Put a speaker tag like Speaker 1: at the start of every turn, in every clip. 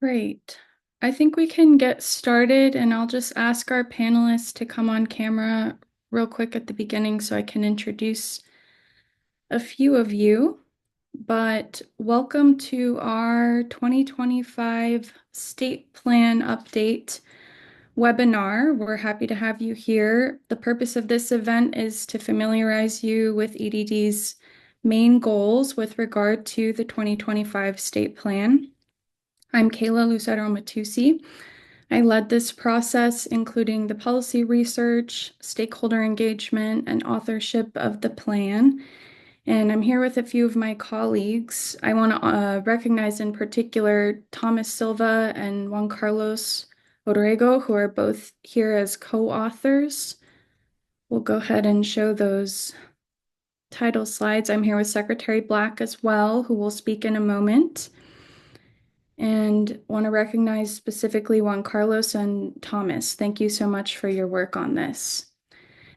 Speaker 1: Great. I think we can get started, and I'll just ask our panelists to come on camera real quick at the beginning so I can introduce a few of you. But welcome to our 2025 State Plan Update webinar. We're happy to have you here. The purpose of this event is to familiarize you with EDD's main goals with regard to the 2025 State Plan. I'm Kayla Lucero Matusi. I led this process, including the policy research, stakeholder engagement, and authorship of the plan. And I'm here with a few of my colleagues. I want to recognize in particular Thomas Silva and Juan Carlos Orrego, who are both here as co-authors. We'll go ahead and show those title slides. I'm here with Secretary Black as well, who will speak in a moment. And want to recognize specifically Juan Carlos and Thomas. Thank you so much for your work on this.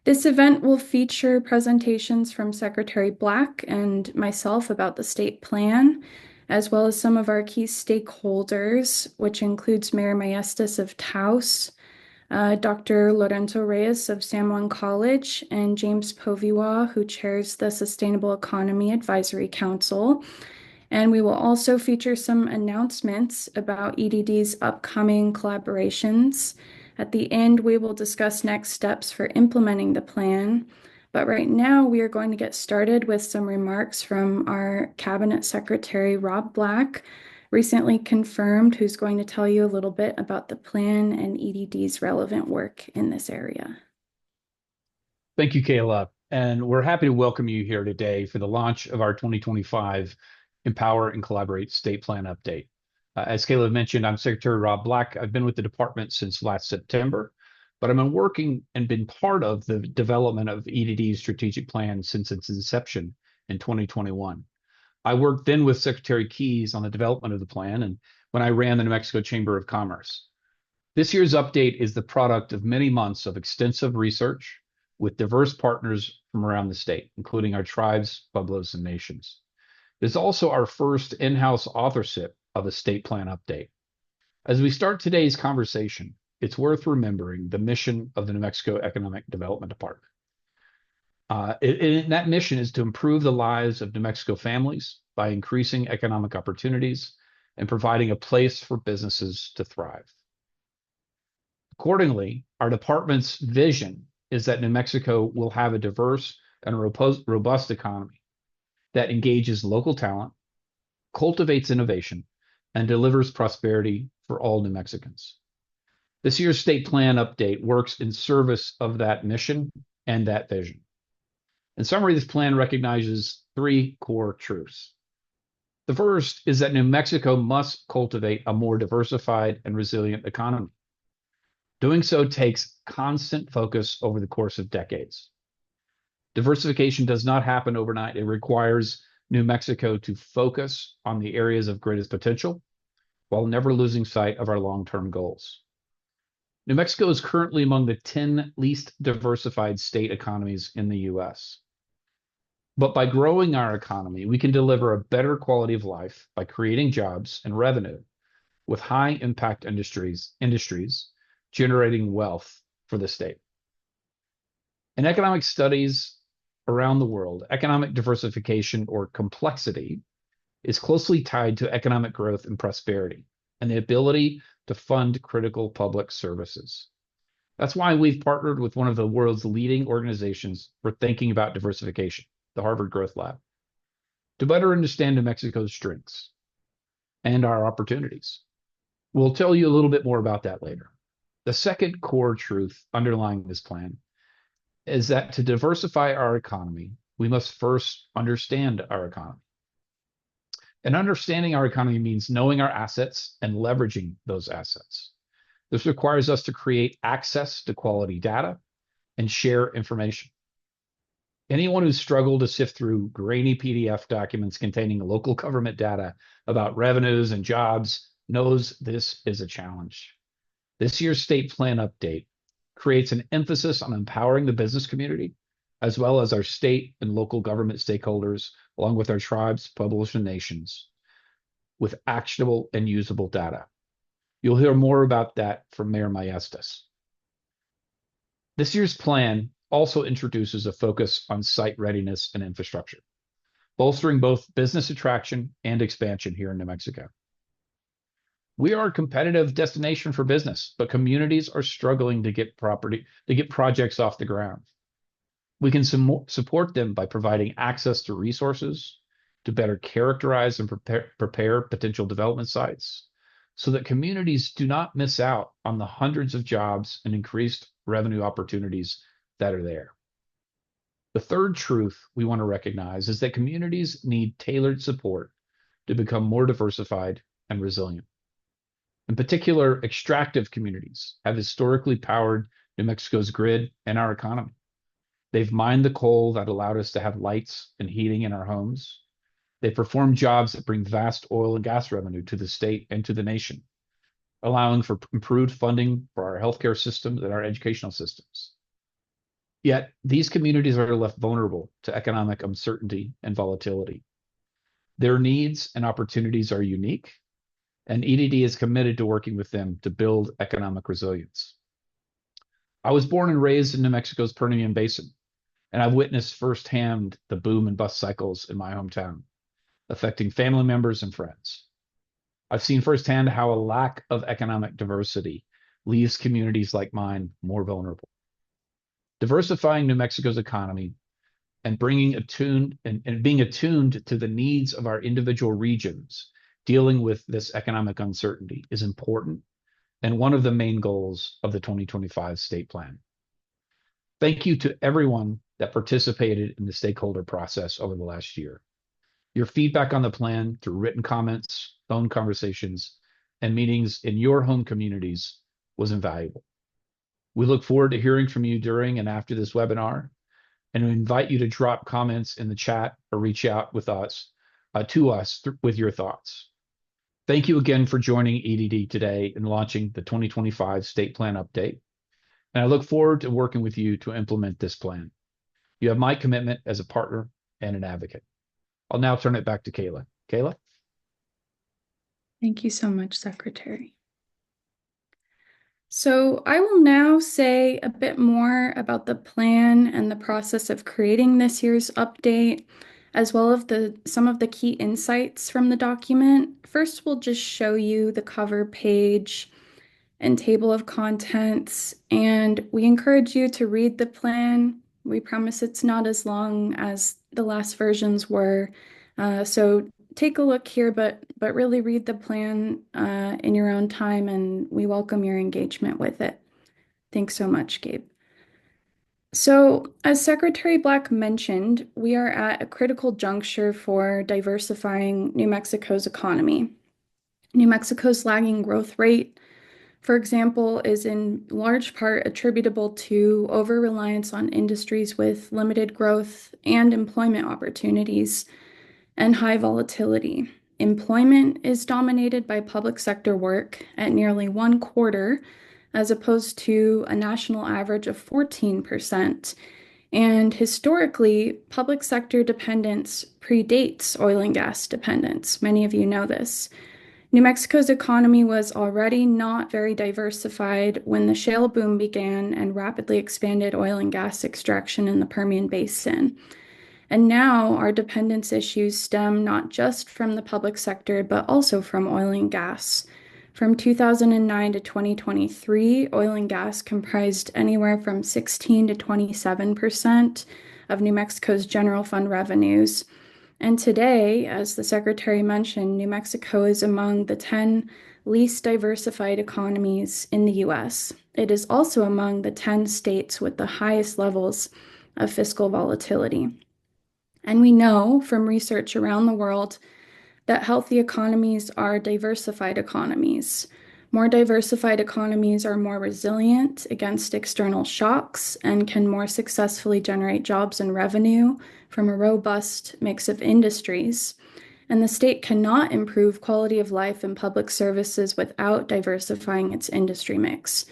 Speaker 1: This event will feature presentations from Secretary Black and myself about the state plan, as well as some of our key stakeholders, which includes Mayor Maestas of Taos, Dr. Lorenzo Reyes of San Juan College, and James Poviwa, who chairs the Sustainable Economy Advisory Council. And we will also feature some announcements about EDD's upcoming collaborations. At the end, we will discuss next steps for implementing the plan. But right now, we are going to get started with some remarks from our Cabinet Secretary, Rob Black, recently confirmed, who's going to tell you a little bit about the plan and EDD's relevant work in this area.
Speaker 2: Thank you, Kayla. And we're happy to welcome you here today for the launch of our 2025 Empower and Collaborate State Plan Update. As Kayla mentioned, I'm Secretary Rob Black. I've been with the department since last September, but I've been working and been part of the development of EDD's strategic plan since its inception in 2021. I worked then with Secretary Keyes on the development of the plan and when I ran the New Mexico Chamber of Commerce. This year's update is the product of many months of extensive research with diverse partners from around the state, including our tribes, pueblos, and nations. It is also our first in-house authorship of a state plan update. As we start today's conversation, it's worth remembering the mission of the New Mexico Economic Development Department. That mission is to improve the lives of New Mexico families by increasing economic opportunities and providing a place for businesses to thrive. Accordingly, our department's vision is that New Mexico will have a diverse and robust economy that engages local talent, cultivates innovation, and delivers prosperity for all New Mexicans. This year's state plan update works in service of that mission and that vision. In summary, this plan recognizes three core truths. The first is that New Mexico must cultivate a more diversified and resilient economy. Doing so takes constant focus over the course of decades. Diversification does not happen overnight. It requires New Mexico to focus on the areas of greatest potential while never losing sight of our long-term goals. New Mexico is currently among the 10 least diversified state economies in the U.S. But by growing our economy, we can deliver a better quality of life by creating jobs and revenue with high-impact industries generating wealth for the state. In economic studies around the world, economic diversification or complexity is closely tied to economic growth and prosperity and the ability to fund critical public services. That's why we've partnered with one of the world's leading organizations for thinking about diversification, the Harvard Growth Lab, to better understand New Mexico's strengths and our opportunities. We'll tell you a little bit more about that later. The second core truth underlying this plan is that to diversify our economy, we must first understand our economy. And understanding our economy means knowing our assets and leveraging those assets. This requires us to create access to quality data and share information. Anyone who's struggled to sift through grainy PDF documents containing local government data about revenues and jobs knows this is a challenge. This year's state plan update creates an emphasis on empowering the business community, as well as our state and local government stakeholders, along with our tribes, pueblos, and nations, with actionable and usable data. You'll hear more about that from Mayor Maestas. This year's plan also introduces a focus on site readiness and infrastructure, bolstering both business attraction and expansion here in New Mexico. We are a competitive destination for business, but communities are struggling to get projects off the ground. We can support them by providing access to resources, to better characterize and prepare potential development sites, so that communities do not miss out on the hundreds of jobs and increased revenue opportunities that are there. The third truth we want to recognize is that communities need tailored support to become more diversified and resilient. In particular, extractive communities have historically powered New Mexico's grid and our economy. They've mined the coal that allowed us to have lights and heating in our homes. They perform jobs that bring vast oil and gas revenue to the state and to the nation, allowing for improved funding for our healthcare systems and our educational systems. Yet, these communities are left vulnerable to economic uncertainty and volatility. Their needs and opportunities are unique, and EDD is committed to working with them to build economic resilience. I was born and raised in New Mexico's Permian Basin, and I've witnessed firsthand the boom and bust cycles in my hometown, affecting family members and friends. I've seen firsthand how a lack of economic diversity leaves communities like mine more vulnerable. Diversifying New Mexico's economy and being attuned to the needs of our individual regions dealing with this economic uncertainty is important and one of the main goals of the 2025 state plan. Thank you to everyone that participated in the stakeholder process over the last year. Your feedback on the plan through written comments, phone conversations, and meetings in your home communities was invaluable. We look forward to hearing from you during and after this webinar, and we invite you to drop comments in the chat or reach out with us with your thoughts. Thank you again for joining EDD today and launching the 2025 state plan update. And I look forward to working with you to implement this plan. You have my commitment as a partner and an advocate. I'll now turn it back to Kayla. Kayla?
Speaker 1: Thank you so much, Secretary. So I will now say a bit more about the plan and the process of creating this year's update, as well as some of the key insights from the document. First, we'll just show you the cover page and table of contents, and we encourage you to read the plan. We promise it's not as long as the last versions were, so take a look here, but really read the plan in your own time, and we welcome your engagement with it. Thanks so much, Gabe. So, as Secretary Black mentioned, we are at a critical juncture for diversifying New Mexico's economy. New Mexico's lagging growth rate, for example, is in large part attributable to over-reliance on industries with limited growth and employment opportunities and high volatility. Employment is dominated by public sector work at nearly 1/4, as opposed to a national average of 14%. And historically, public sector dependence predates oil and gas dependence. Many of you know this. New Mexico's economy was already not very diversified when the shale boom began and rapidly expanded oil and gas extraction in the Permian Basin. And now our dependence issues stem not just from the public sector, but also from oil and gas. From 2009 to 2023, oil and gas comprised anywhere from 16 to 27% of New Mexico's general fund revenues. And today, as the Secretary mentioned, New Mexico is among the 10 least diversified economies in the U.S. It is also among the 10 states with the highest levels of fiscal volatility. And we know from research around the world that healthy economies are diversified economies. More diversified economies are more resilient against external shocks and can more successfully generate jobs and revenue from a robust mix of industries. And the state cannot improve quality of life and public services without diversifying its industry mix.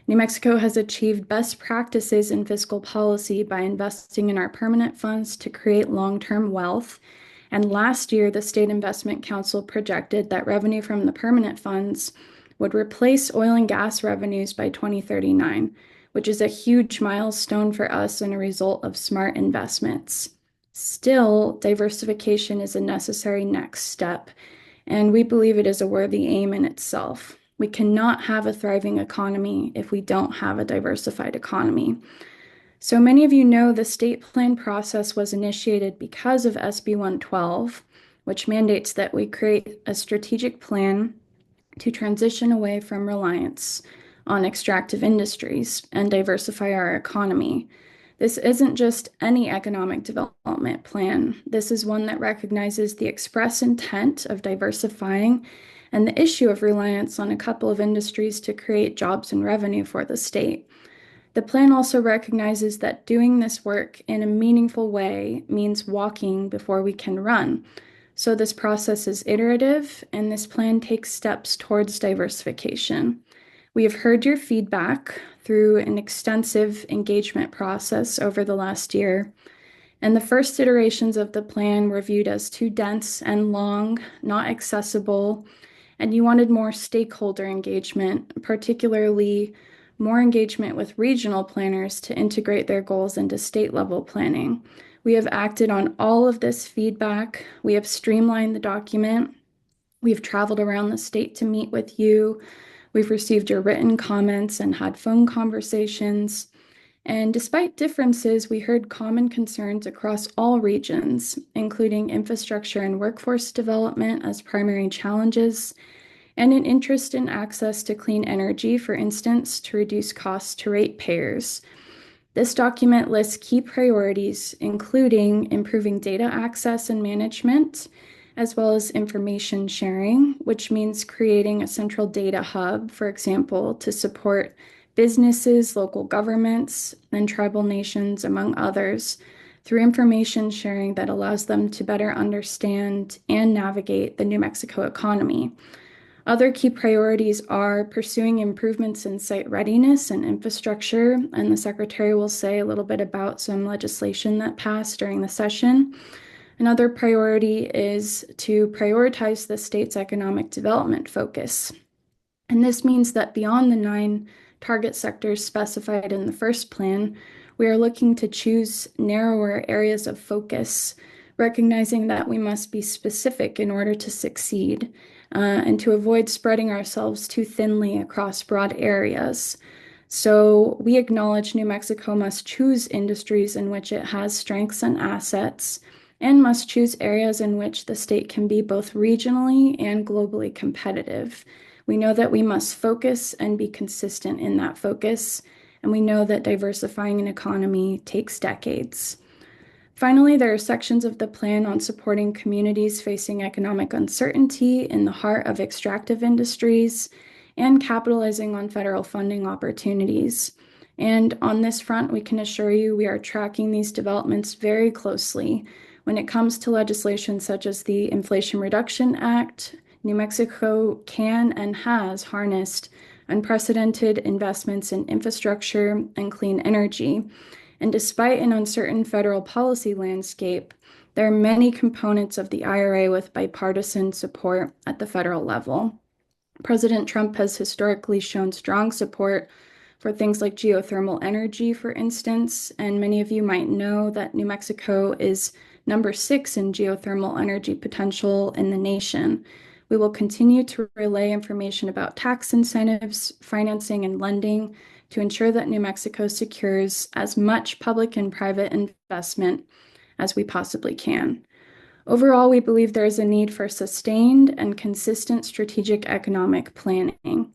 Speaker 1: New Mexico has achieved best practices in fiscal policy by investing in our permanent funds to create long-term wealth. And last year, the State Investment Council projected that revenue from the permanent funds would replace oil and gas revenues by 2039, which is a huge milestone for us and a result of smart investments. Still, diversification is a necessary next step, and we believe it is a worthy aim in itself. We cannot have a thriving economy if we don't have a diversified economy. So many of you know the state plan process was initiated because of SB 112, which mandates that we create a strategic plan to transition away from reliance on extractive industries and diversify our economy. This isn't just any economic development plan. This is one that recognizes the express intent of diversifying and the issue of reliance on a couple of industries to create jobs and revenue for the state. The plan also recognizes that doing this work in a meaningful way means walking before we can run. So this process is iterative, and this plan takes steps towards diversification. We have heard your feedback through an extensive engagement process over the last year, and the first iterations of the plan were viewed as too dense and long, not accessible, and you wanted more stakeholder engagement, particularly more engagement with regional planners to integrate their goals into state-level planning. We have acted on all of this feedback. We have streamlined the document. We've traveled around the state to meet with you. We've received your written comments and had phone conversations. And despite differences, we heard common concerns across all regions, including infrastructure and workforce development as primary challenges, and an interest in access to clean energy, for instance, to reduce costs to ratepayers. This document lists key priorities, including improving data access and management, as well as information sharing, which means creating a central data hub, for example, to support businesses, local governments, and tribal nations, among others, through information sharing that allows them to better understand and navigate the New Mexico economy. Other key priorities are pursuing improvements in site readiness and infrastructure, and the Secretary will say a little bit about some legislation that passed during the session. Another priority is to prioritize the state's economic development focus. And this means that beyond the 9 target sectors specified in the first plan, we are looking to choose narrower areas of focus, recognizing that we must be specific in order to succeed, and to avoid spreading ourselves too thinly across broad areas. So we acknowledge New Mexico must choose industries in which it has strengths and assets, and must choose areas in which the state can be both regionally and globally competitive. We know that we must focus and be consistent in that focus, and we know that diversifying an economy takes decades. Finally, there are sections of the plan on supporting communities facing economic uncertainty in the heart of extractive industries and capitalizing on federal funding opportunities. And on this front, we can assure you we are tracking these developments very closely. When it comes to legislation such as the Inflation Reduction Act, New Mexico can and has harnessed unprecedented investments in infrastructure and clean energy. And despite an uncertain federal policy landscape, there are many components of the IRA with bipartisan support at the federal level. President Trump has historically shown strong support for things like geothermal energy, for instance, and many of you might know that New Mexico is number 6 in geothermal energy potential in the nation. We will continue to relay information about tax incentives, financing, and lending to ensure that New Mexico secures as much public and private investment as we possibly can. Overall, we believe there is a need for sustained and consistent strategic economic planning.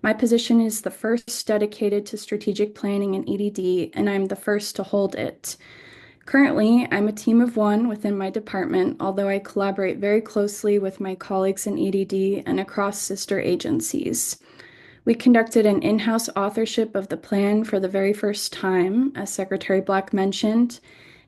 Speaker 1: My position is the first dedicated to strategic planning in EDD, and I'm the first to hold it. Currently, I'm a team of 1 within my department, although I collaborate very closely with my colleagues in EDD and across sister agencies. We conducted an in-house authorship of the plan for the very first time, as Secretary Black mentioned,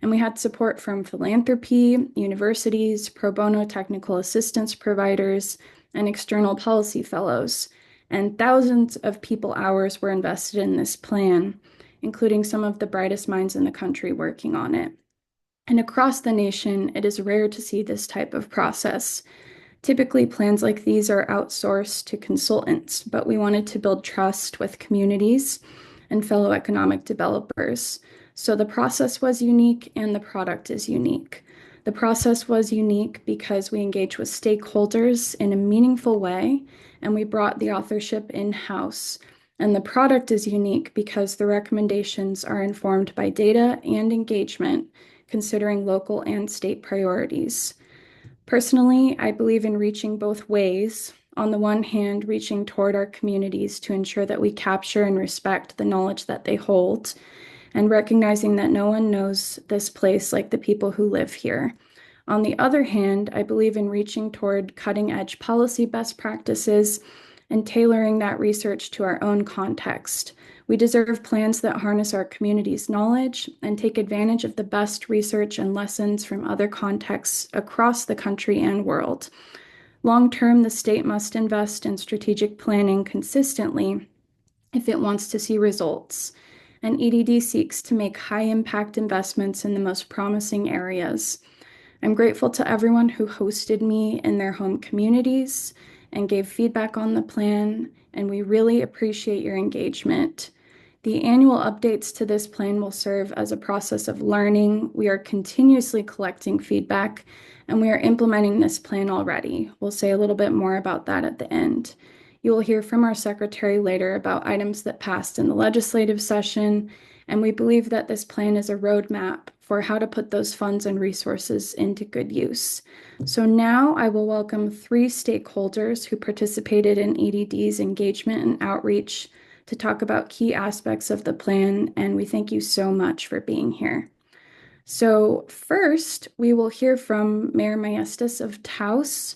Speaker 1: and we had support from philanthropy, universities, pro bono technical assistance providers, and external policy fellows. And thousands of people hours were invested in this plan, including some of the brightest minds in the country working on it. And across the nation, it is rare to see this type of process. Typically, plans like these are outsourced to consultants, but we wanted to build trust with communities and fellow economic developers. So the process was unique and the product is unique. The process was unique because we engaged with stakeholders in a meaningful way and we brought the authorship in-house. And the product is unique because the recommendations are informed by data and engagement, considering local and state priorities. Personally, I believe in reaching both ways. On the one hand, reaching toward our communities to ensure that we capture and respect the knowledge that they hold, and recognizing that no one knows this place like the people who live here. On the other hand, I believe in reaching toward cutting edge policy best practices and tailoring that research to our own context. We deserve plans that harness our community's knowledge and take advantage of the best research and lessons from other contexts across the country and world. Long term, the state must invest in strategic planning consistently if it wants to see results. And EDD seeks to make high impact investments in the most promising areas. I'm grateful to everyone who hosted me in their home communities and gave feedback on the plan, and we really appreciate your engagement. The annual updates to this plan will serve as a process of learning. We are continuously collecting feedback, and we are implementing this plan already. We'll say a little bit more about that at the end. You will hear from our secretary later about items that passed in the legislative session, and we believe that this plan is a roadmap for how to put those funds and resources into good use. So now I will welcome three stakeholders who participated in EDD's engagement and outreach to talk about key aspects of the plan, and we thank you so much for being here. So first, we will hear from Mayor Maestas of Taos,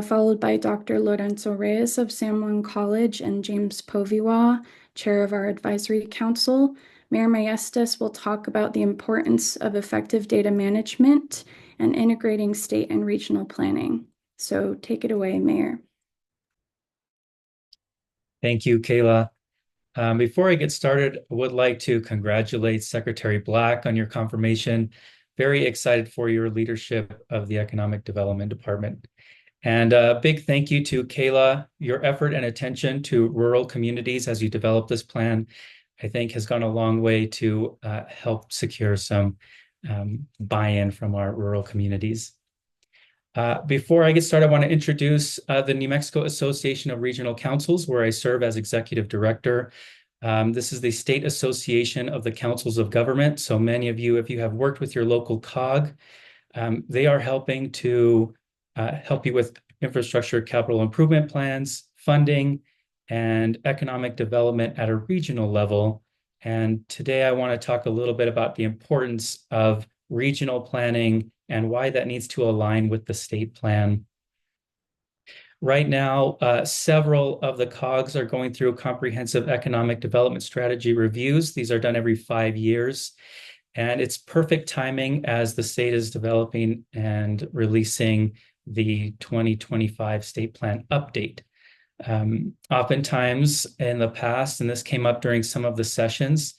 Speaker 1: followed by Dr. Lorenzo Reyes of San Juan College and James Poviwa, chair of our advisory council. Mayor Maestas will talk about the importance of effective data management and integrating state and regional planning. So take it away, Mayor.
Speaker 3: Thank you, Kayla. Before I get started, I would like to congratulate Secretary Black on your confirmation. Very excited for your leadership of the Economic Development Department. And a big thank you to Kayla. Your effort and attention to rural communities as you develop this plan, I think, has gone a long way to help secure some buy-in from our rural communities. Before I get started, I want to introduce the New Mexico Association of Regional Councils, where I serve as executive director. This is the state association of the councils of government. So many of you, if you have worked with your local COG, they are helping to help you with infrastructure capital improvement plans, funding, and economic development at a regional level. And today I want to talk a little bit about the importance of regional planning and why that needs to align with the state plan. Right now, several of the COGs are going through comprehensive economic development strategy reviews. These are done every 5 years. And it's perfect timing as the state is developing and releasing the 2025 state plan update. Oftentimes in the past, and this came up during some of the sessions,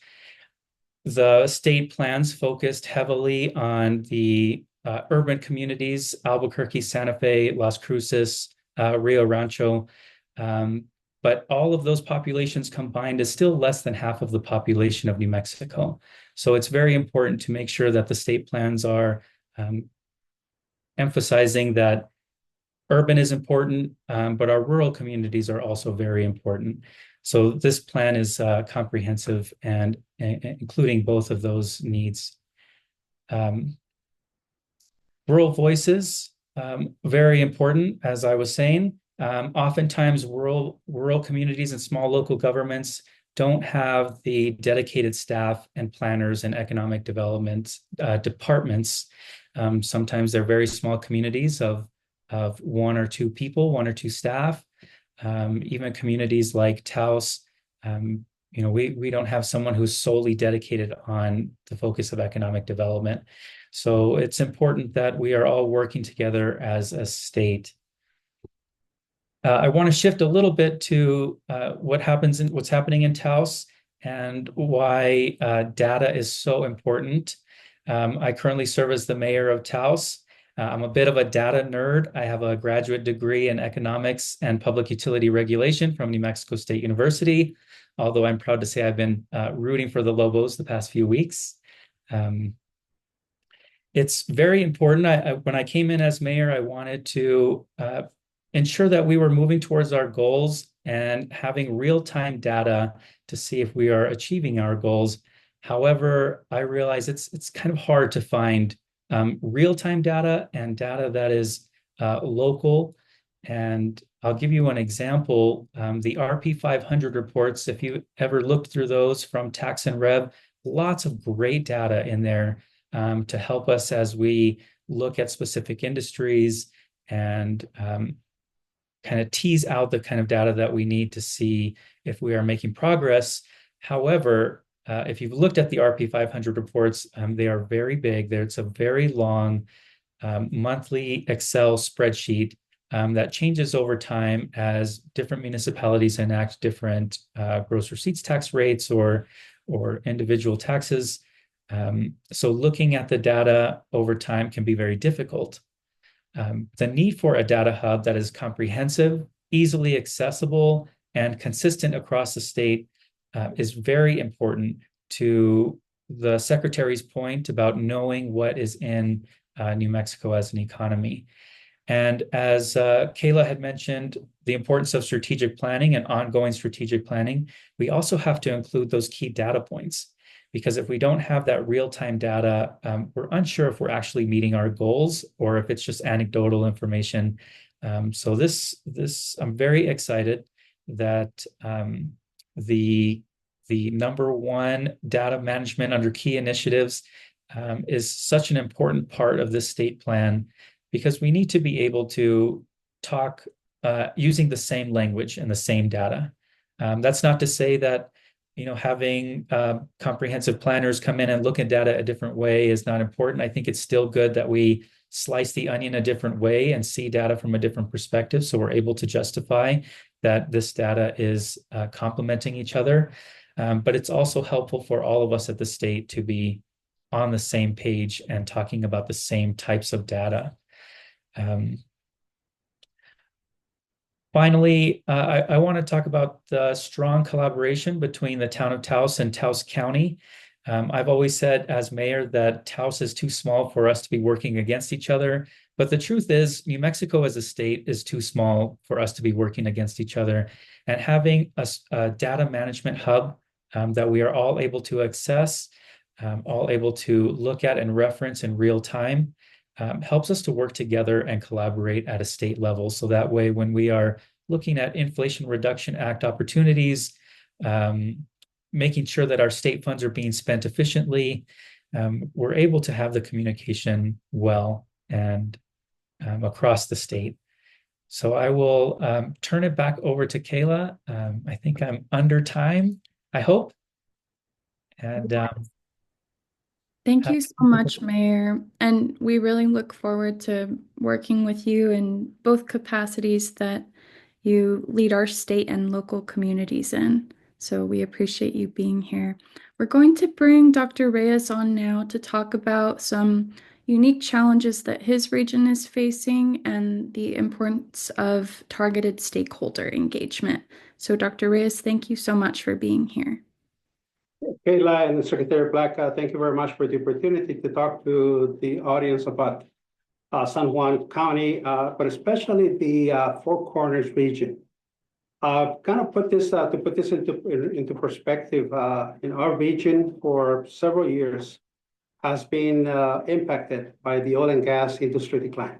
Speaker 3: the state plans focused heavily on the urban communities, Albuquerque, Santa Fe, Las Cruces, Rio Rancho. But all of those populations combined is still less than half of the population of New Mexico. So it's very important to make sure that the state plans are emphasizing that urban is important, but our rural communities are also very important. So this plan is comprehensive and including both of those needs. Rural voices, very important, as I was saying. Oftentimes rural communities and small local governments don't have the dedicated staff and planners and economic development departments. Sometimes they're very small communities of one or two people, one or two staff. Even communities like Taos, we don't have someone who's solely dedicated on the focus of economic development. So it's important that we are all working together as a state. I want to shift a little bit to what's happening in Taos and why data is so important. I currently serve as the mayor of Taos. I'm a bit of a data nerd. I have a graduate degree in economics and public utility regulation from New Mexico State University, although I'm proud to say I've been rooting for the Lobos the past few weeks. It's very important. When I came in as mayor, I wanted to ensure that we were moving towards our goals and having real-time data to see if we are achieving our goals. However, I realize it's kind of hard to find real-time data and data that is local. And I'll give you an example. The RP 500 reports, if you ever looked through those from Tax and Rev, lots of great data in there to help us as we look at specific industries and kind of tease out the kind of data that we need to see if we are making progress. However, if you've looked at the RP 500 reports, they are very big. It's a very long monthly Excel spreadsheet that changes over time as different municipalities enact different gross receipts tax rates or individual taxes. So looking at the data over time can be very difficult. The need for a data hub that is comprehensive, easily accessible, and consistent across the state is very important to the Secretary's point about knowing what is in New Mexico as an economy. And as Kayla had mentioned, the importance of strategic planning and ongoing strategic planning, we also have to include those key data points. Because if we don't have that real-time data, we're unsure if we're actually meeting our goals or if it's just anecdotal information. So I'm very excited that the number one, data management under key initiatives, is such an important part of this state plan, because we need to be able to talk using the same language and the same data. That's not to say that having comprehensive planners come in and look at data a different way is not important. I think it's still good that we slice the onion a different way and see data from a different perspective, so we're able to justify that this data is complementing each other. But it's also helpful for all of us at the state to be on the same page and talking about the same types of data. Finally, I want to talk about the strong collaboration between the town of Taos and Taos County. I've always said as mayor that Taos is too small for us to be working against each other. But the truth is, New Mexico as a state is too small for us to be working against each other. And having a data management hub that we are all able to access, all able to look at and reference in real time, helps us to work together and collaborate at a state level. So that way, when we are looking at Inflation Reduction Act opportunities, making sure that our state funds are being spent efficiently, we're able to have the communication well and across the state. So I will turn it back over to Kayla. I think I'm under time, I hope. And
Speaker 1: Thank you so much, Mayor. And we really look forward to working with you in both capacities that you lead our state and local communities in. So we appreciate you being here. We're going to bring Dr. Reyes on now to talk about some unique challenges that his region is facing and the importance of targeted stakeholder engagement. So Dr. Reyes, thank you so much for being here.
Speaker 4: Kayla and Secretary Black, thank you very much for the opportunity to talk to the audience about San Juan County, but especially the Four Corners region. Kind of put this into perspective. In our region, for several years, has been impacted by the oil and gas industry decline,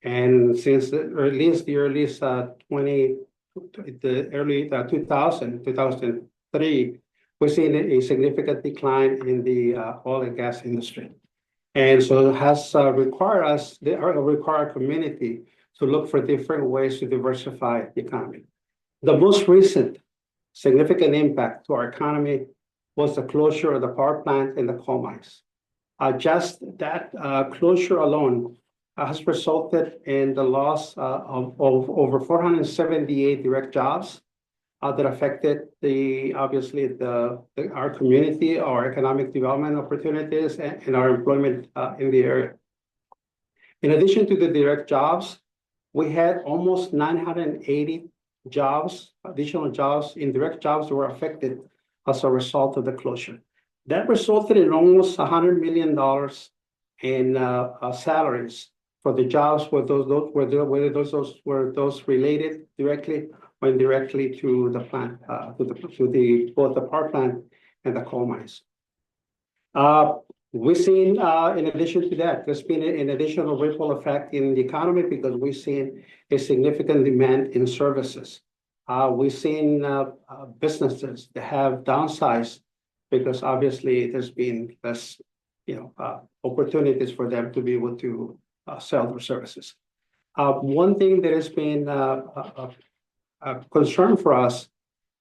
Speaker 4: and since the early 2003. We've seen a significant decline in the oil and gas industry. And so it has required our community to look for different ways to diversify the economy. The most recent significant impact to our economy was the closure of the power plant and the coal mines. Just that closure alone has resulted in the loss of over 478 direct jobs that affected our community, our economic development opportunities, and our employment in the area. In addition to the direct jobs, we had almost 980 jobs, additional jobs, indirect jobs that were affected as a result of the closure. That resulted in almost $100 million in salaries for the jobs where those related directly or indirectly to the plant, to both the power plant and the coal mines. We've seen, in addition to that, there's been an additional ripple effect in the economy because we've seen a significant demand in services. We've seen businesses that have downsized because obviously there's been less, opportunities for them to be able to sell their services. One thing that has been a concern for us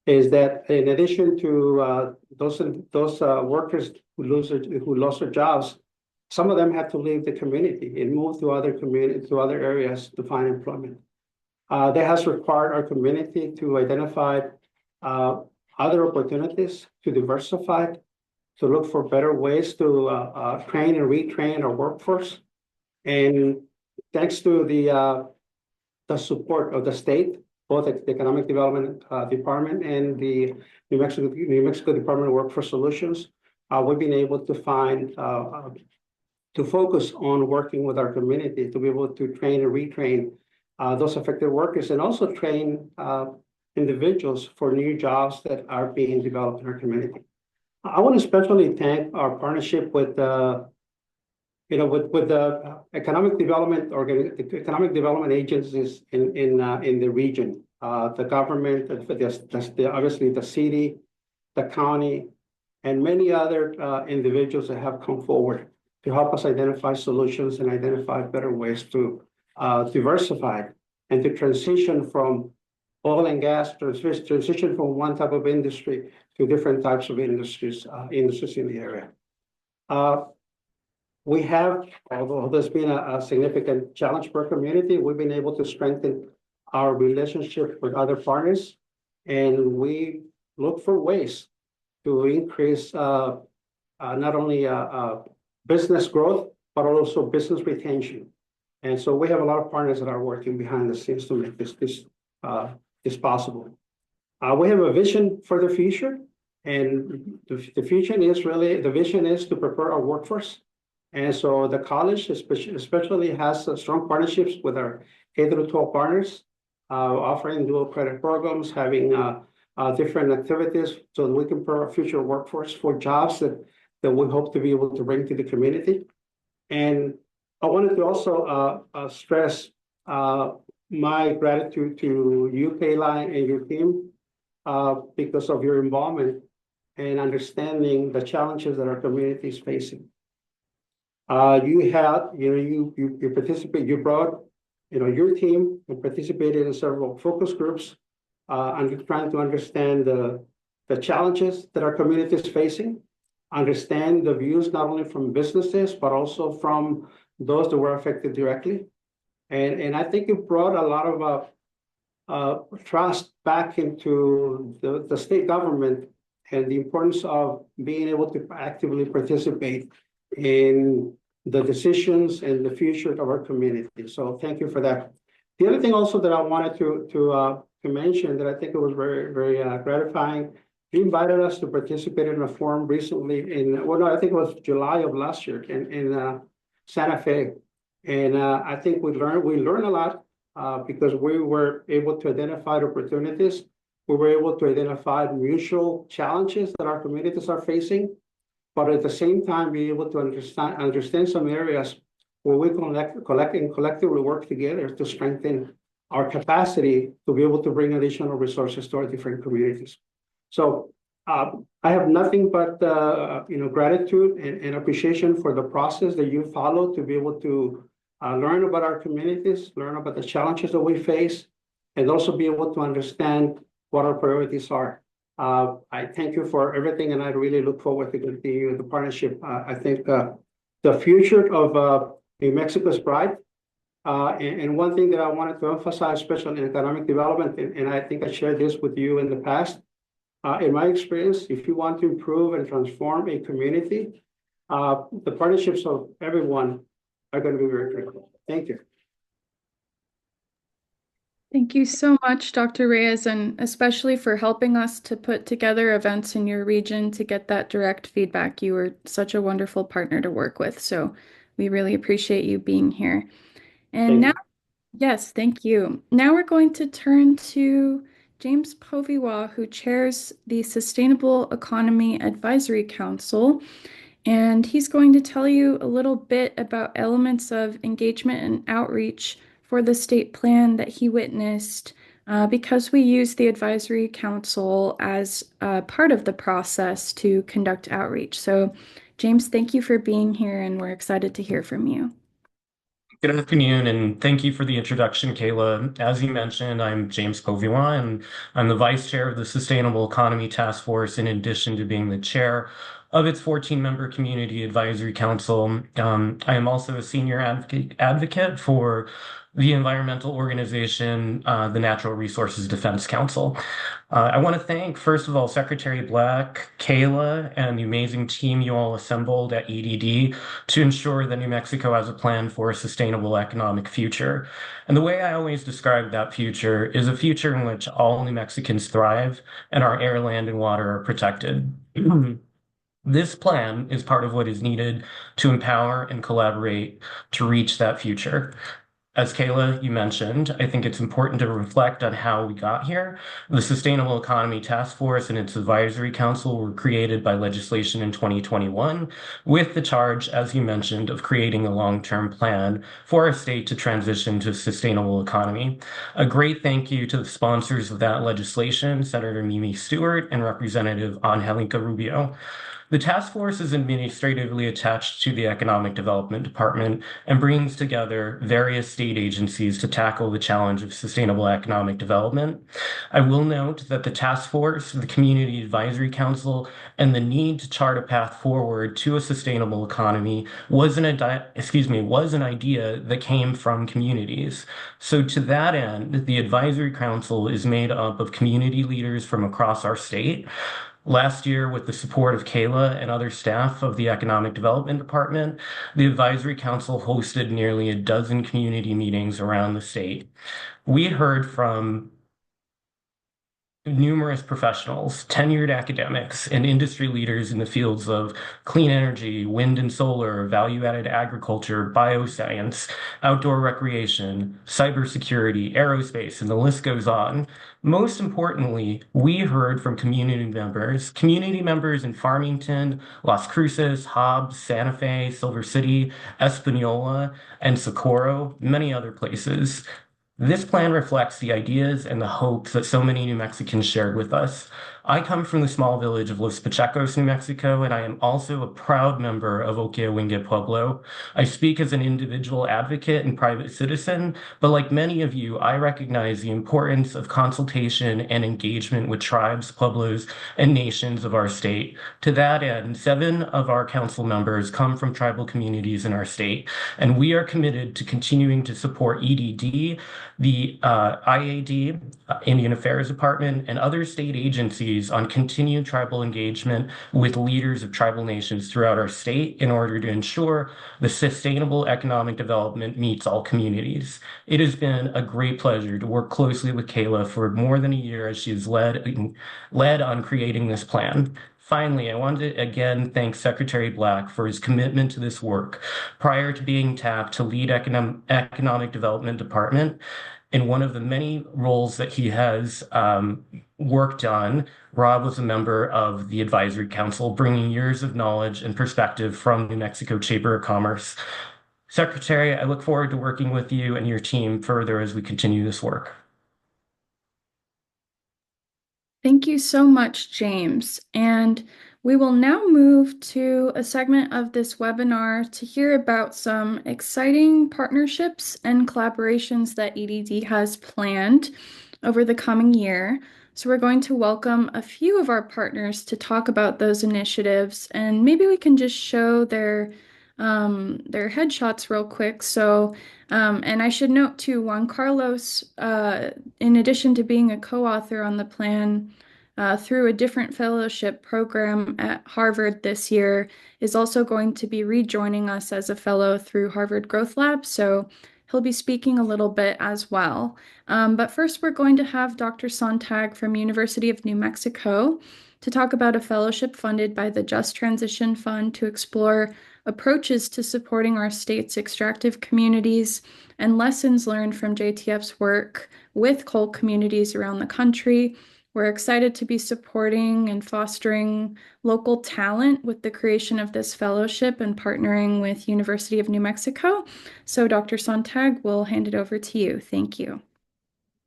Speaker 4: is that in addition to those workers who lost their jobs, some of them had to leave the community and move to other areas to find employment. That has required our community to identify other opportunities, to diversify, to look for better ways to train and retrain our workforce. And thanks to the support of the state, both the Economic Development Department and the New Mexico Department of Workforce Solutions, we've been able to find, to focus on working with our community to be able to train and retrain those affected workers and also train individuals for new jobs that are being developed in our community. I want to especially thank our partnership with the economic development agencies in the region, the government, obviously the city, the county, and many other individuals that have come forward to help us identify solutions and identify better ways to diversify and to transition from oil and gas, transition from one type of industry to different types of industries in the area. We have, although there's been a significant challenge for our community, we've been able to strengthen our relationship with other partners, and we look for ways to increase not only business growth, but also business retention. And so we have a lot of partners that are working behind the scenes to make this possible. We have a vision for the future, and the vision is to prepare our workforce. And so the college especially has strong partnerships with our K-12 partners, offering dual credit programs, having different activities so that we can prepare our future workforce for jobs that we hope to be able to bring to the community. And I wanted to also stress my gratitude to you, Kayla, and your team because of your involvement and understanding the challenges that our community is facing. You brought, your team and participated in several focus groups and trying to understand the challenges that our community is facing, understand the views not only from businesses, but also from those that were affected directly. And I think it brought a lot of trust back into the state government and the importance of being able to actively participate in the decisions and the future of our community. So thank you for that. The other thing also that I wanted to mention that I think it was very, very gratifying, you invited us to participate in a forum recently I think it was July of last year in Santa Fe. And I think we learned a lot because we were able to identify opportunities. We were able to identify mutual challenges that our communities are facing, but at the same time, be able to understand some areas where we collectively work together to strengthen our capacity to be able to bring additional resources to our different communities. So I have nothing but gratitude and appreciation for the process that you followed to be able to learn about our communities, learn about the challenges that we face, and also be able to understand what our priorities are. I thank you for everything, and I really look forward to continuing the partnership. I think the future of New Mexico is bright. And one thing that I wanted to emphasize, especially in economic development, and I think I shared this with you in the past, in my experience, if you want to improve and transform a community, the partnerships of everyone are going to be very critical. Thank you.
Speaker 1: Thank you so much, Dr. Reyes, and especially for helping us to put together events in your region to get that direct feedback. You were such a wonderful partner to work with, so we really appreciate you being here. And
Speaker 4: Thank
Speaker 1: now,
Speaker 4: you.
Speaker 1: yes, thank you. Now we're going to turn to James Poviwa, who chairs the Sustainable Economy Advisory Council. And he's going to tell you a little bit about elements of engagement and outreach for the state plan that he witnessed, because we use the advisory council as part of the process to conduct outreach. So, James, thank you for being here, and we're excited to hear from you.
Speaker 5: Good afternoon, and thank you for the introduction, Kayla. As you mentioned, I'm James Poviwa, and I'm the vice chair of the Sustainable Economy Task Force, in addition to being the chair of its 14-member Community Advisory Council. I am also a senior advocate for the environmental organization, the Natural Resources Defense Council. I want to thank, first of all, Secretary Black, Kayla, and the amazing team you all assembled at EDD to ensure that New Mexico has a plan for a sustainable economic future. And the way I always describe that future is a future in which all New Mexicans thrive and our air, land, and water are protected. This plan is part of what is needed to empower and collaborate to reach that future. As Kayla, you mentioned, I think it's important to reflect on how we got here. The Sustainable Economy Task Force and its advisory council were created by legislation in 2021 with the charge, as you mentioned, of creating a long-term plan for our state to transition to a sustainable economy. A great thank you to the sponsors of that legislation, Senator Mimi Stewart and Representative Angelica Rubio. The task force is administratively attached to the Economic Development Department and brings together various state agencies to tackle the challenge of sustainable economic development. I will note that the task force, the Community Advisory Council, and the need to chart a path forward to a sustainable economy was an idea that came from communities. So to that end, the Advisory Council is made up of community leaders from across our state. Last year, with the support of Kayla and other staff of the Economic Development Department, the Advisory Council hosted nearly a dozen community meetings around the state. We heard from numerous professionals, tenured academics, and industry leaders in the fields of clean energy, wind and solar, value-added agriculture, bioscience, outdoor recreation, cybersecurity, aerospace, and the list goes on. Most importantly, we heard from community members in Farmington, Las Cruces, Hobbs, Santa Fe, Silver City, Espanola, and Socorro, many other places. This plan reflects the ideas and the hopes that so many New Mexicans shared with us. I come from the small village of Los Pachecos, New Mexico, and I am also a proud member of Oquia Pueblo. I speak as an individual advocate and private citizen, but like many of you, I recognize the importance of consultation and engagement with tribes, pueblos, and nations of our state. To that end, 7 of our council members come from tribal communities in our state, and we are committed to continuing to support EDD, the IAD, Indian Affairs Department, and other state agencies on continued tribal engagement with leaders of tribal nations throughout our state in order to ensure the sustainable economic development meets all communities. It has been a great pleasure to work closely with Kayla for more than a year as she has led on creating this plan. Finally, I want to again thank Secretary Black for his commitment to this work. Prior to being tapped to lead Economic Development Department, in one of the many roles that he has worked on, Rob was a member of the Advisory Council, bringing years of knowledge and perspective from New Mexico Chamber of Commerce. Secretary, I look forward to working with you and your team further as we continue this work.
Speaker 1: Thank you so much, James. And we will now move to a segment of this webinar to hear about some exciting partnerships and collaborations that EDD has planned over the coming year. So we're going to welcome a few of our partners to talk about those initiatives, and maybe we can just show their headshots real quick. So, and I should note too, Juan Carlos, in addition to being a co-author on the plan through a different fellowship program at Harvard this year, is also going to be rejoining us as a fellow through Harvard Growth Lab. So He'll be speaking a little bit as well. But first, we're going to have Dr. Sontag from University of New Mexico to talk about a fellowship funded by the Just Transition Fund to explore approaches to supporting our state's extractive communities and lessons learned from JTF's work with coal communities around the country. We're excited to be supporting and fostering local talent with the creation of this fellowship and partnering with University of New Mexico. So Dr. Sontag, we'll hand it over to you. Thank you.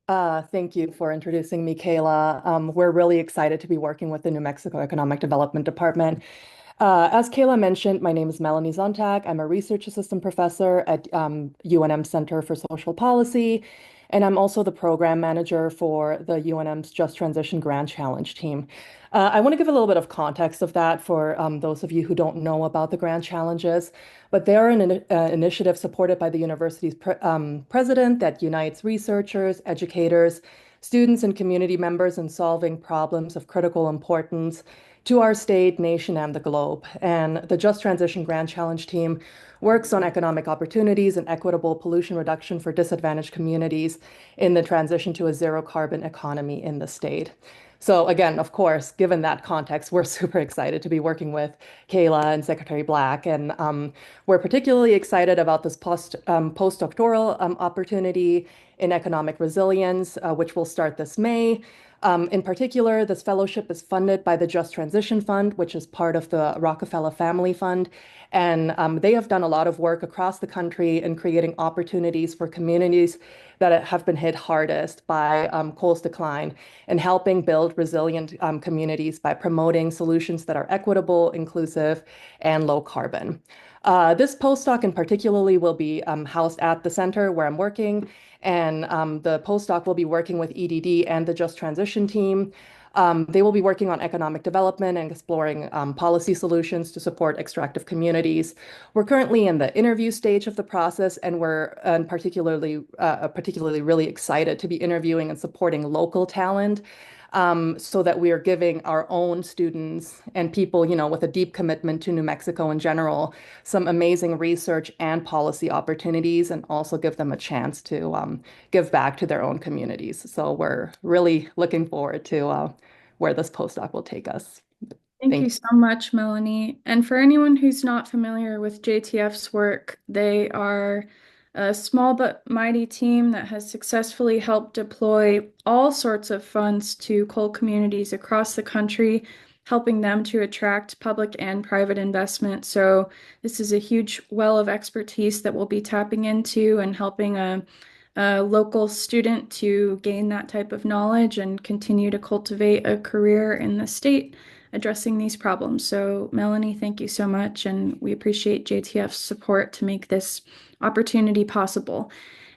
Speaker 6: Thank you for introducing me, Kayla. We're really excited to be working with the New Mexico Economic Development Department. As Kayla mentioned, my name is Melanie Zontag. I'm a research assistant professor at UNM Center for Social Policy, and I'm also the program manager for the UNM's Just Transition Grand Challenge team. I want to give a little bit of context of that for those of you who don't know about the Grand Challenges, but they are an initiative supported by the university's president that unites researchers, educators, students, and community members in solving problems of critical importance to our state, nation, and the globe. And the Just Transition Grand Challenge team works on economic opportunities and equitable pollution reduction for disadvantaged communities in the transition to a zero carbon economy in the state. So again, of course, given that context, we're super excited to be working with Kayla and Secretary Black. And we're particularly excited about this postdoctoral opportunity in economic resilience, which will start this May. In particular, this fellowship is funded by the Just Transition Fund, which is part of the Rockefeller Family Fund. And they have done a lot of work across the country in creating opportunities for communities that have been hit hardest by coal's decline and helping build resilient communities by promoting solutions that are equitable, inclusive, and low carbon. This postdoc in particularly will be housed at the center where I'm working, and the postdoc will be working with EDD and the Just Transition team. They will be working on economic development and exploring policy solutions to support extractive communities. We're currently in the interview stage of the process, and we're particularly really excited to be interviewing and supporting local talent, so that we are giving our own students and people, with a deep commitment to New Mexico in general, some amazing research and policy opportunities, and also give them a chance to give back to their own communities. So we're really looking forward to where this postdoc will take us.
Speaker 1: Thank you so much, Melanie. And for anyone who's not familiar with JTF's work, they are a small but mighty team that has successfully helped deploy all sorts of funds to coal communities across the country, helping them to attract public and private investment. So this is a huge well of expertise that we'll be tapping into and helping a local student to gain that type of knowledge and continue to cultivate a career in the state addressing these problems. So Melanie, thank you so much, and we appreciate JTF's support to make this opportunity possible.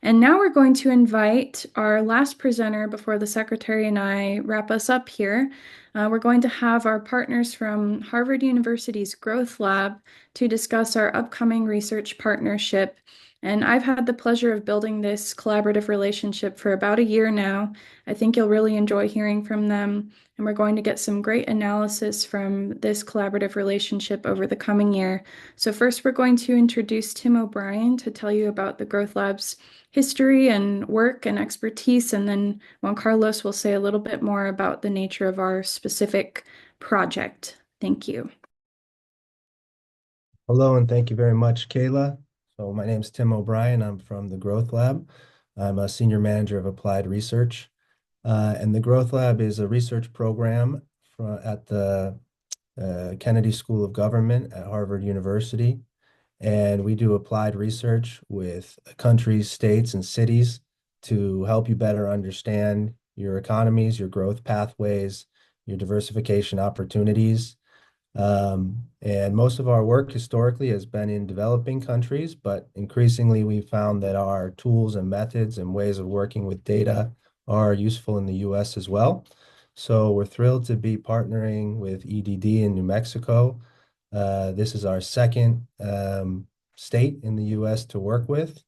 Speaker 1: And now we're going to invite our last presenter before the secretary and I wrap us up here. We're going to have our partners from Harvard University's Growth Lab to discuss our upcoming research partnership. And I've had the pleasure of building this collaborative relationship for about a year now. I think you'll really enjoy hearing from them, and we're going to get some great analysis from this collaborative relationship over the coming year. So first, we're going to introduce Tim O'Brien to tell you about the Growth Lab's history and work and expertise, and then Juan Carlos will say a little bit more about the nature of our specific project. Thank you.
Speaker 7: Hello, and thank you very much, Kayla. So my name is Tim O'Brien. I'm from the Growth Lab. I'm a senior manager of applied research. And the Growth Lab is a research program at the Kennedy School of Government at Harvard University. And we do applied research with countries, states, and cities to help you better understand your economies, your growth pathways, your diversification opportunities. And most of our work historically has been in developing countries, but increasingly we found that our tools and methods and ways of working with data are useful in the US as well. So we're thrilled to be partnering with EDD in New Mexico. This is our second state in the US to work with,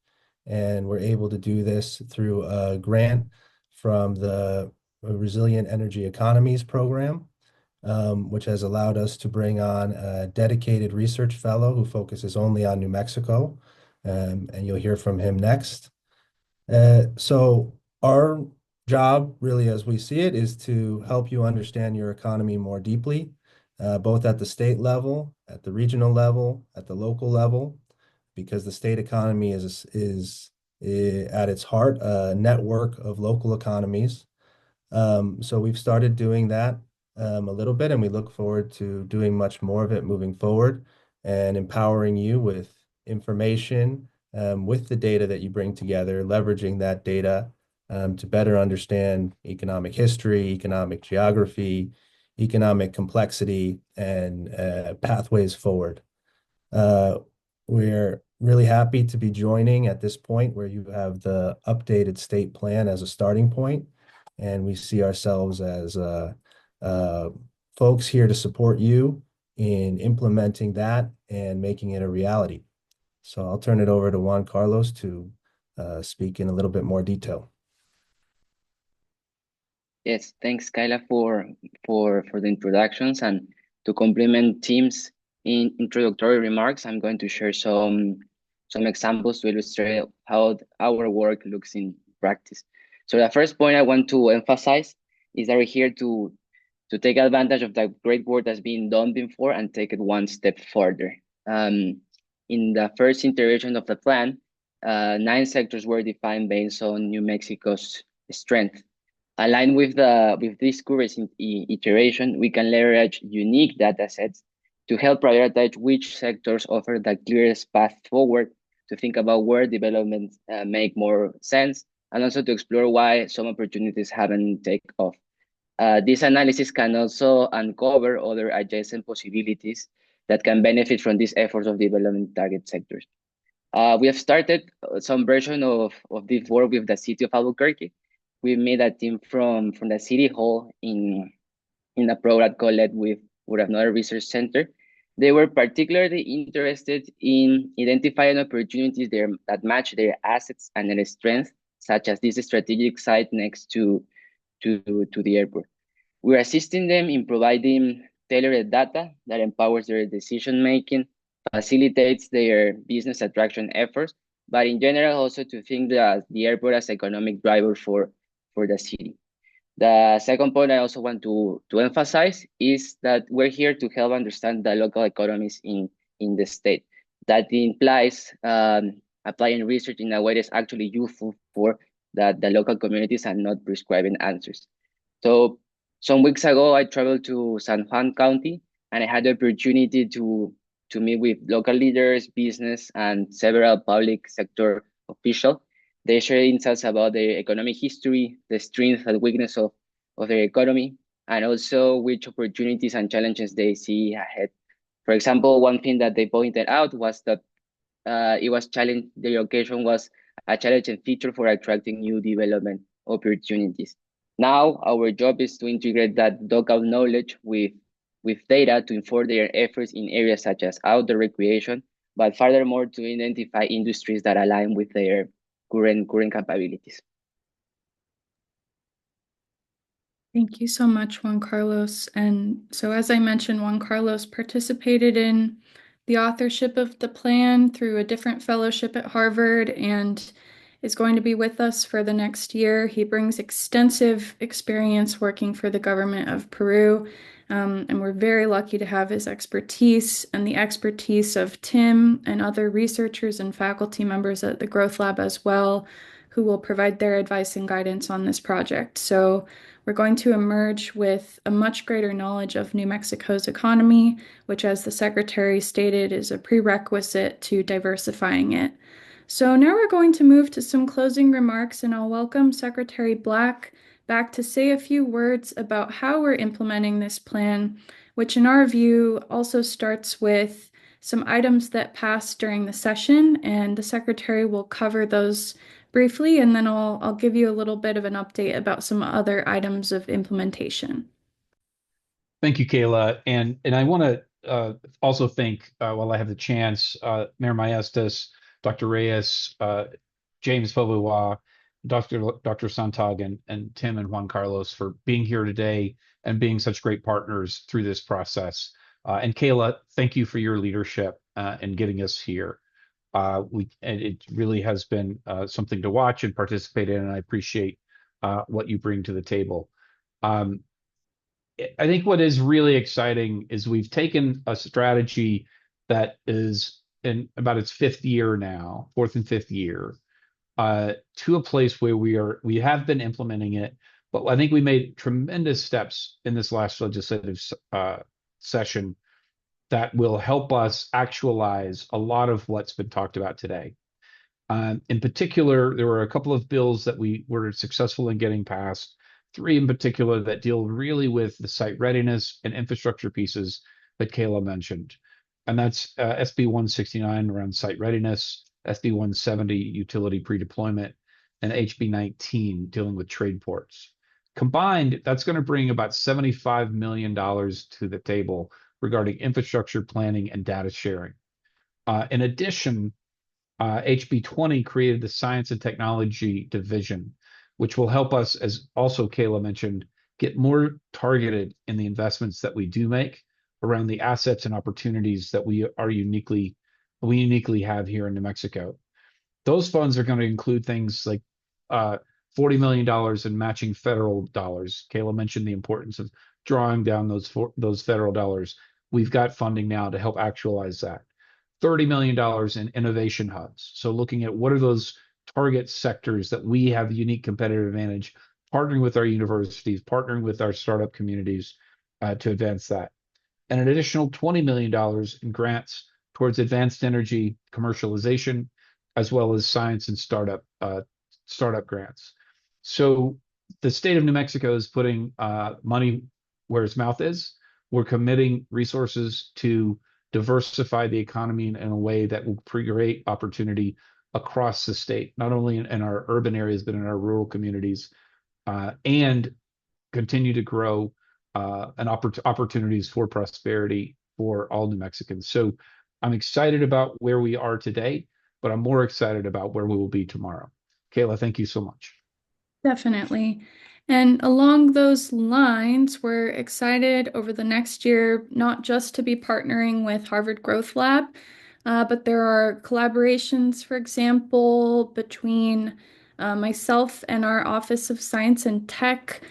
Speaker 7: and we're able to do this through a grant from the Resilient Energy Economies program, which has allowed us to bring on a dedicated research fellow who focuses only on New Mexico. and you'll hear from him next. So our job, really, as we see it, is to help you understand your economy more deeply, both at the state level, at the regional level, at the local level, because the state economy is at its heart a network of local economies. So we've started doing that a little bit, and we look forward to doing much more of it moving forward and empowering you with information, with the data that you bring together, leveraging that data to better understand economic history, economic geography, economic complexity, and pathways forward. We're really happy to be joining at this point where you have the updated state plan as a starting point, and we see ourselves as folks here to support you in implementing that and making it a reality. So I'll turn it over to Juan Carlos to speak in a little bit more detail.
Speaker 8: Yes, thanks, Kyla, for the introductions, and to complement Tim's introductory remarks, I'm going to share some examples to illustrate how our work looks in practice. So the first point I want to emphasize is that we're here to take advantage of the great work that's been done before and take it one step further. In the first iteration of the plan, 9 sectors were defined based on New Mexico's strength. Aligned with this current iteration, we can leverage unique data sets to help prioritize which sectors offer the clearest path forward, to think about where development make more sense, and also to explore why some opportunities haven't taken off. This analysis can also uncover other adjacent possibilities that can benefit from these efforts of development target sectors. We have started some version of this work with the city of Albuquerque. We made a team from the city hall in a program called with another research center. They were particularly interested in identifying opportunities there that match their assets and their strengths, such as this strategic site next to the airport. We're assisting them in providing tailored data that empowers their decision making, facilitates their business attraction efforts, but in general also to think that the airport as economic driver for the city. The second point I also want to emphasize is that we're here to help understand the local economies in the state. That implies applying research in a way that's actually useful for the local communities and not prescribing answers. So some weeks ago, I traveled to San Juan County, and I had the opportunity to meet with local leaders, business, and several public sector officials. They share insights about their economic history, the strength and weakness of their economy, and also which opportunities and challenges they see ahead. For example, one thing that they pointed out was that the location was a challenging feature for attracting new development opportunities. Now, our job is to integrate that local knowledge with data to inform their efforts in areas such as outdoor recreation, but furthermore to identify industries that align with their current capabilities.
Speaker 1: Thank you so much, Juan Carlos. And so, as I mentioned, Juan Carlos participated in the authorship of the plan through a different fellowship at Harvard and is going to be with us for the next year. He brings extensive experience working for the government of Peru, and we're very lucky to have his expertise and the expertise of Tim and other researchers and faculty members at the Growth Lab as well, who will provide their advice and guidance on this project. So we're going to emerge with a much greater knowledge of New Mexico's economy, which, as the Secretary stated, is a prerequisite to diversifying it. So now we're going to move to some closing remarks, and I'll welcome Secretary Black back to say a few words about how we're implementing this plan, which in our view also starts with some items that passed during the session, and the Secretary will cover those briefly, and then I'll give you a little bit of an update about some other items of implementation.
Speaker 2: Thank you, Kayla. And I want to also thank, while I have the chance, Mayor Maestas, Dr. Reyes, James Fovois, Dr. Sontag, and Tim and Juan Carlos for being here today and being such great partners through this process. And Kayla, thank you for your leadership in getting us here. And it really has been something to watch and participate in, and I appreciate what you bring to the table. Um, I think what is really exciting is we've taken a strategy that is in about its fifth year now, fourth and fifth year, to a place where we have been implementing it, but I think we made tremendous steps in this last legislative session that will help us actualize a lot of what's been talked about today. In particular, there were a couple of bills that we were successful in getting passed, three in particular that deal really with the site readiness and infrastructure pieces that Kayla mentioned. And that's SB 169 around site readiness, SB 170 utility pre-deployment, and HB 19 dealing with trade ports. Combined, that's going to bring about $75 million to the table regarding infrastructure planning and data sharing. In addition, HB 20 created the Science and Technology Division, which will help us, as also Kayla mentioned, get more targeted in the investments that we do make around the assets and opportunities that we uniquely have here in New Mexico. Those funds are going to include things like $40 million in matching federal dollars. Kayla mentioned the importance of drawing down those federal dollars. We've got funding now to help actualize that. $30 million in innovation hubs. So looking at what are those target sectors that we have a unique competitive advantage, partnering with our universities, partnering with our startup communities to advance that. And an additional $20 million in grants towards advanced energy commercialization, as well as science and startup grants. So the state of New Mexico is putting money where its mouth is. We're committing resources to diversify the economy in a way that will create opportunity across the state, not only in our urban areas, but in our rural communities, and continue to grow and opportunities for prosperity for all New Mexicans. So I'm excited about where we are today, but I'm more excited about where we will be tomorrow. Kayla, thank you so much.
Speaker 1: Definitely. And along those lines, we're excited over the next year, not just to be partnering with Harvard Growth Lab, but there are collaborations, for example, between myself and our Office of Science and Tech.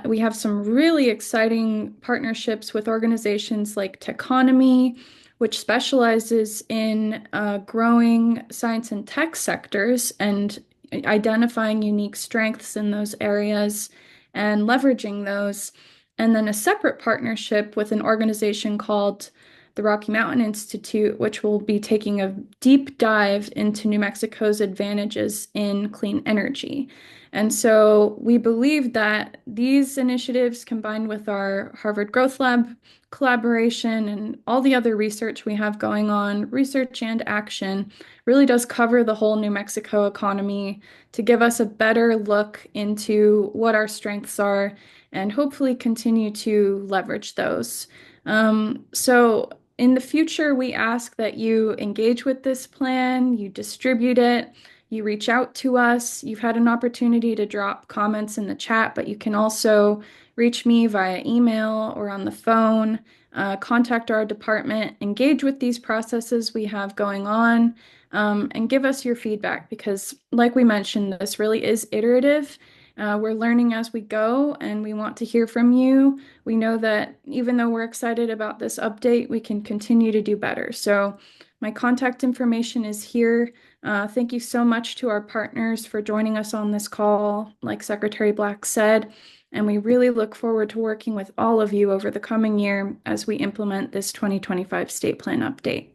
Speaker 1: We have some really exciting partnerships with organizations like Techonomy, which specializes in growing science and tech sectors and identifying unique strengths in those areas and leveraging those. And then a separate partnership with an organization called the Rocky Mountain Institute, which will be taking a deep dive into New Mexico's advantages in clean energy. And so we believe that these initiatives, combined with our Harvard Growth Lab collaboration and all the other research we have going on, research and action, really does cover the whole New Mexico economy to give us a better look into what our strengths are and hopefully continue to leverage those. So in the future, we ask that you engage with this plan, you distribute it, you reach out to us. You've had an opportunity to drop comments in the chat, but you can also reach me via email or on the phone, contact our department, engage with these processes we have going on, and give us your feedback because, like we mentioned, this really is iterative. We're learning as we go, and we want to hear from you. We know that even though we're excited about this update, we can continue to do better. So my contact information is here. Thank you so much to our partners for joining us on this call, like Secretary Black said, and we really look forward to working with all of you over the coming year as we implement this 2025 state plan update.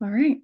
Speaker 1: All right.